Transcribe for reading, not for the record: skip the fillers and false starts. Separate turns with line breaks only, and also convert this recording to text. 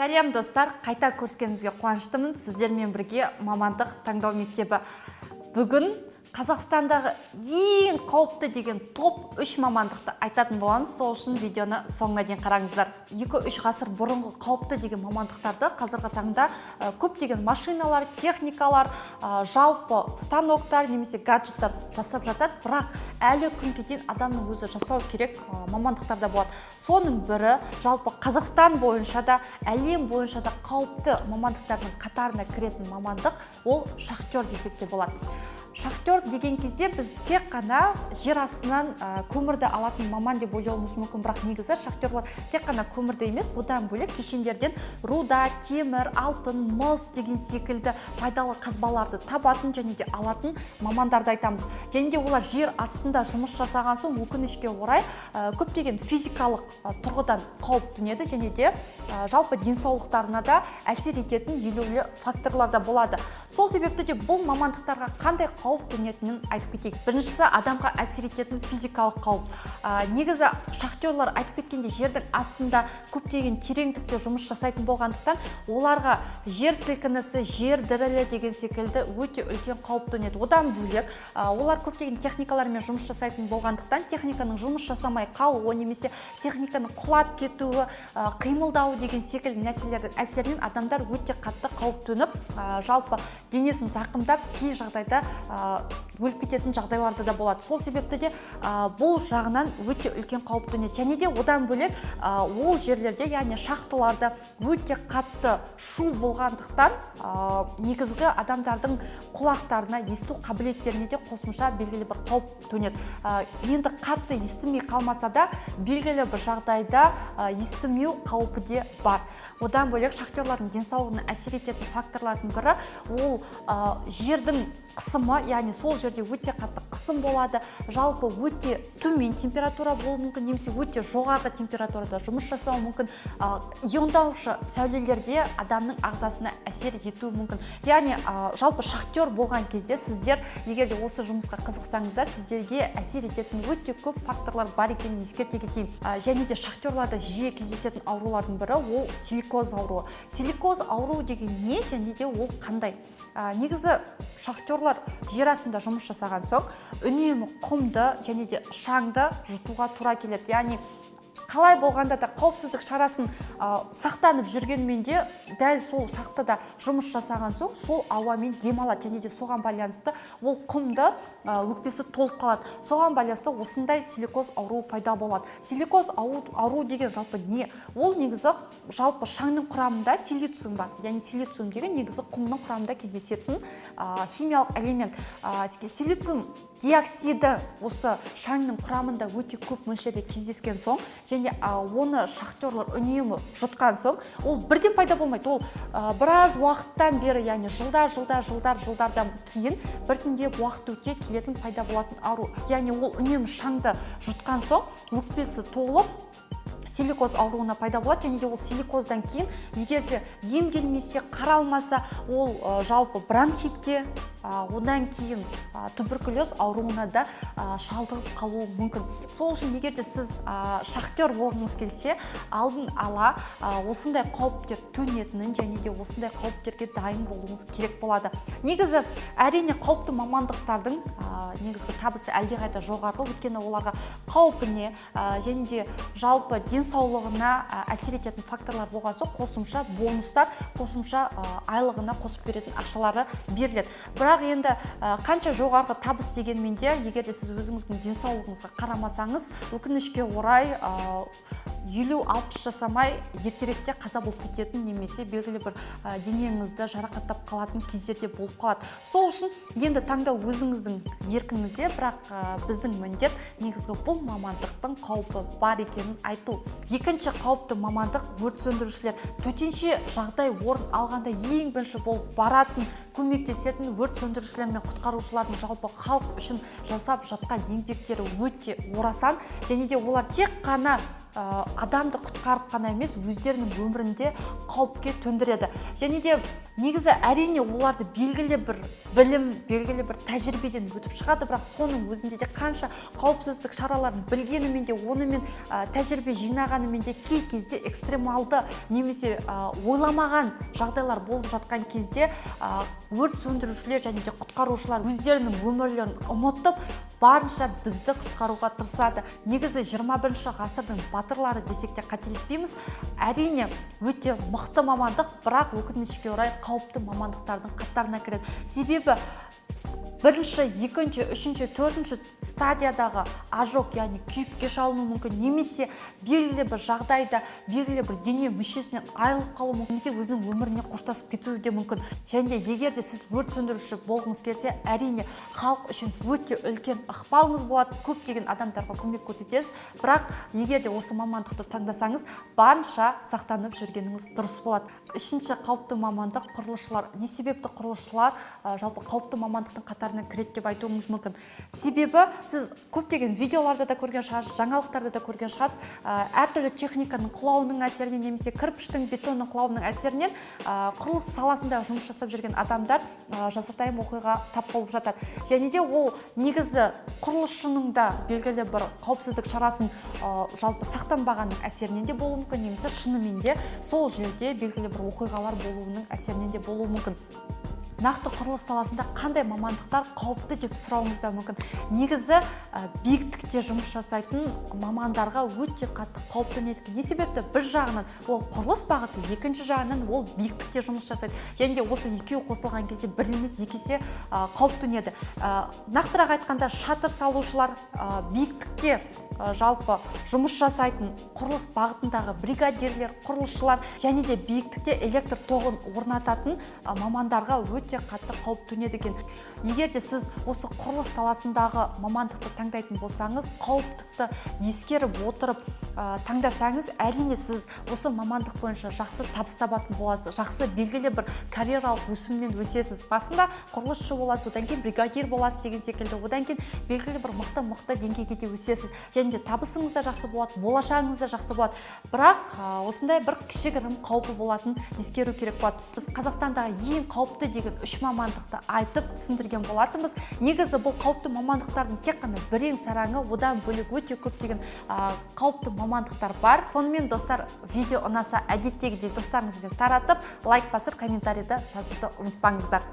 Сәлем достар, қайта көріскенімізге қуаныштымын. Сіздермен бірге мамандық таңдау мектебі. Бүгін Қазақстандағы ең қауіпті деген топ 3 мамандықты айтатын боламыз. Сол үшін видеоны соңына дейін қараңыздар. 2-3 ғасыр бұрынғы қауіпті деген мамандықтарды қазіргі таңда көптеген машиналар, техникалар, жалпы станоктар немесе гаджеттар жасап жатады. Бірақ әлі күнге дейін адамның өзі жасау керек мамандықтарда болады. Соның бірі жалпы Қазақстан бойынша да, әлем бойынша да қауіпті мамандықтардың қатарына кіретін мамандық ол шахтер десек те болады. Шахтер деген кезде біз тек қана жер астынан көмірді алатын маман деп ойлауымыз мүмкін, бірақ негізі шахтерлар тек қана көмірді емес, одан бөлек кешендерден руда, темір, алтын, мыс деген секілді пайдалы қазбаларды табатын және де алатын мамандарды айтамыз. Және де олар жер астында жұмыс жасаған соң өкінішке орай көптеген физикалық тұрғыдан қауіп төнеді және де жалпы денсаулықтарына да әсер ететін елеулі факторлар да болады. Сол себепті де бұл мамандықтарға қандай қауіп төнетінін айтып кетейік. Біріншісі адамға әсер ететін физикалық қауіп. Негізі шахтерлар айтып кеткенде жердің астында көптеген тереңдікте жұмыс жасайтын болғандықтан оларға жер сілкінісі, жер дірілі деген секілді өте үлкен қауіп төнеді. Одан бөлек олар көптеген техникалармен жұмыс жасайтын болғандықтан техниканың жұмыс жасамай қалуы немесе техниканың құлап кетуі, қимылдауы деген секілді нәрселердің әсерінен адамдар өте қатты қауіп төніп, жалпы денесін зақымдап, кей жағдайда өліп кететін жағдайларда да болады. Сол себепті де бұл жағынан өте үлкен қауіп төнеді. Және де одан бөлек ол жерлерде, яғни шахталарда өте қатты шу болғандықтан негізгі адамдардың құлақтарына, есту қабілеттеріне де қосымша белгілі бір қауіп төнеді. Енді қатты естімей қалмаса да белгілі бір жағдайда естімеу қаупі де бар. Одан бөлек шахтерлардың денсаулығына әсер ететін факторлардың бірі ол жердің қысымы, яғни сол жерде өте қатты қысым болады, жалпы өте төмен температура болуы мүмкін, немесе өте жоғарғы температурада жұмыс жасауы мүмкін, иондаушы сәулелерде адамның ағзасына әсер етуі мүмкін. Яғни жалпы шахтер болған кезде сіздер, егер де осы жұмысқа қызықсаңыздар, сіздерге әсер ететін өте көп факторлар бар екенін ескерте кетейін. Және де шахтерларда жиі кездесетін аурулардың бірі ол силикоз ауруы. Силикоз ауруы деген не және де ол қандай? Негізі шахтерлар жер астында жұмыс жасаған соң үнемі құмды және де шаңды жұтуға тура келеді. Яғни қалай болғанда да қауіпсіздік шарасын сақтанып жүргенмен де дәл сол шахтада жұмыс жасаған соң сол ауамен демалады және де соған байланысты ол құмды өкпесі толып қалады. Соған байланысты осындай силикоз ауруы пайда болады. Силикоз ауруы деген жалпы не? Ол негізі жалпы шаңның құрамында силициум бар. Яғни силициум деген негізі құмның құрамында кездесетін химиялық элемент. Силициум диоксиді осы шаңның құрамында өте көп мөлшерде кездескен соң және оны шахтерлар үнемі жұтқан соң ол бірден пайда болмайды. Ол біраз уақыттан бері, яғни жылдардан кейін біртіндеп уақыт өте келетін пайда болатын ауру. Яғни ол үнемі шаңды жұтқан соң өкпесі толып силикоз ауруына пайда болады және де ол силикоздан кейін егер де емделмесе, қаралмаса, ол жалпы бронхитке, одан кейін туберкулез ауруына да шалдығып қалуы мүмкін. Сол үшін егер де сіз шахтер болғыңыз келсе, алдын ала осындай қауіптер төнетінін және де осындай қауіптерге дайын болуыңыз керек болады. Негізі әрине қауіпті мамандықтардың негізгі табысы әлдеқайда жоғары, өйткені оларға қаупіне және де жалпы денсаулығына әсер ететін факторлар болған соң қосымша бонустар, қосымша айлығына қосып беретін ақшалары беріледі. Бірақ енді қанша жоғарғы табыс дегенмен де, егер де сіз өзіңіздің денсаулығыңызға қарамасаңыз, өкінішке орай 50-60 жасамай ертеректе қаза болып кететін немесе белгілі бір денеңізді жарақаттап қалатын кездерде болып қалады. Сол үшін енді таңдау өзіңіздің еркіңізде, бірақ біздің міндет негізгі бұл мамандықтың қаупі бар екенін айту. Екінші қауіпті мамандық өрт сөндірушілер. Төтенше жағдай орын алғанда ең бірінші болып баратын, көмектесетін өрт сөндірушілер мен құтқарушылардың жалпы халық үшін жасап жатқан еңбектері өте орасан және де олар тек қана адамды құтқарып қана емес, өздерінің өмірінде қауіпке төндіреді. Және де негізі әрине оларды белгілі бір білім, белгілі бір тәжірибеден өтіп шығады, бірақ соның өзінде де қанша қауіпсіздік шараларын білгенімен де, онымен тәжірибе жинағанымен де кей кезде экстремалды немесе ойламаған жағдайлар болып жатқан кезде өрт сөндірушілер және де құтқарушылар өздерінің өмірлерін ұмытып барынша бізді құтқаруға тырысады. Негізі 21 ғасырдың батырлары десек те қателеспейміз. Әрине өте мықты мамандық, бірақ өкінішке орай қауіпті мамандықтардың қатарына кіреді. Себебі бірінші, екінші, үшінші, төртінші стадиядағы ожог, яғни күйікке шалыну мүмкін, немесе белгілі бір жағдайда белгілі бір дене мүшесінен айырылып қалу мүмкін, немесе өзінің өміріне қоштасып кетуі де мүмкін. Және де егер де сіз өрт сөндіруші болғыңыз келсе, әрине халық үшін өте үлкен ықпалыңыз болады, көптеген адамдарға көмек көрсетесіз. Бірақ егер де осы мамандықты таңдасаңыз, барынша сақтанып жүргеніңіз дұрыс болады. Үшінші қауіпті мамандық құрылысшылар. Не себепті құрылысшылар жалпы қауіпті мамандықтың қатарына кіреді деп айтуыңыз мүмкін? Себебі сіз көптеген видеоларда да көрген шығарсыз, жаңалықтарда да көрген шығарсыз, әртүрлі техниканың құлауының әсерінен немесе кірпіштің, бетонның құлауының әсерінен құрылыс саласында жұмыс жасап жүрген адамдар жазатайым оқиға тап болып жатады. Және де ол негізі құрылысшының да белгілі бір қауіпсіздік шарасын жалпы сақтанбағанның әсерінен де болуы мүмкін, немесе шынымен де сол жерде белгілі бір оқиғалар болуының әсерінен де болуы мүмкін. Нақты құрылыс саласында қандай мамандықтар қауіпті деп сұрауыңыз да мүмкін. Негізі биіктікте жұмыс жасайтын мамандарға өте қатты қауіпті неткен. Не себепті? Бір жағынан ол құрылыс бағыты, екінші жағынан ол биіктікте жұмыс жасайды. Және де осы екеуі қосылған кезде бір емес екі есе қауіп төнеді. Нақтырақ айтқанда шатыр салушылар, биіктікте жалпы жұмыс жасайтын құрылыс бағытындағы бригадирлер, құрылысшылар және де биіктікте электр тоғын орнататын мамандарға өте қатты қауіп төнеді екен. Егер де сіз осы құрылыс саласындағы мамандықты таңдайтын болсаңыз, қауіптікті ескеріп отырып таңдасаңыз, әрине сіз осы мамандық бойынша жақсы табыс табатын боласыз, жақсы белгілі бір карьералық өсіммен өсесіз. Басында құрылысшы боласыз, одан кейін бригадир боласыз деген секілді, одан кейін белгілі бір мықты деңгейге де өсесіз. Және де табысыңыз да жақсы болады, болашағыңыз да жақсы болады. Бірақ осындай бір кішігірім қаупі болатын ескеру керек болады. Біз Қазақстандағы ең қауіпті деген 3 мамандықты айтып түсіндірген болатынбыз. Негізі бұл қауіпті мамандықтардың тек қана бірең сараңы, одан бөлек өте көптеген қауіпті мамандықтар бар. Сонымен достар, видео ұнаса әдеттегідей достарыңызбен таратып, лайк басып, комментарийді жазуды ұмытпаңыздар.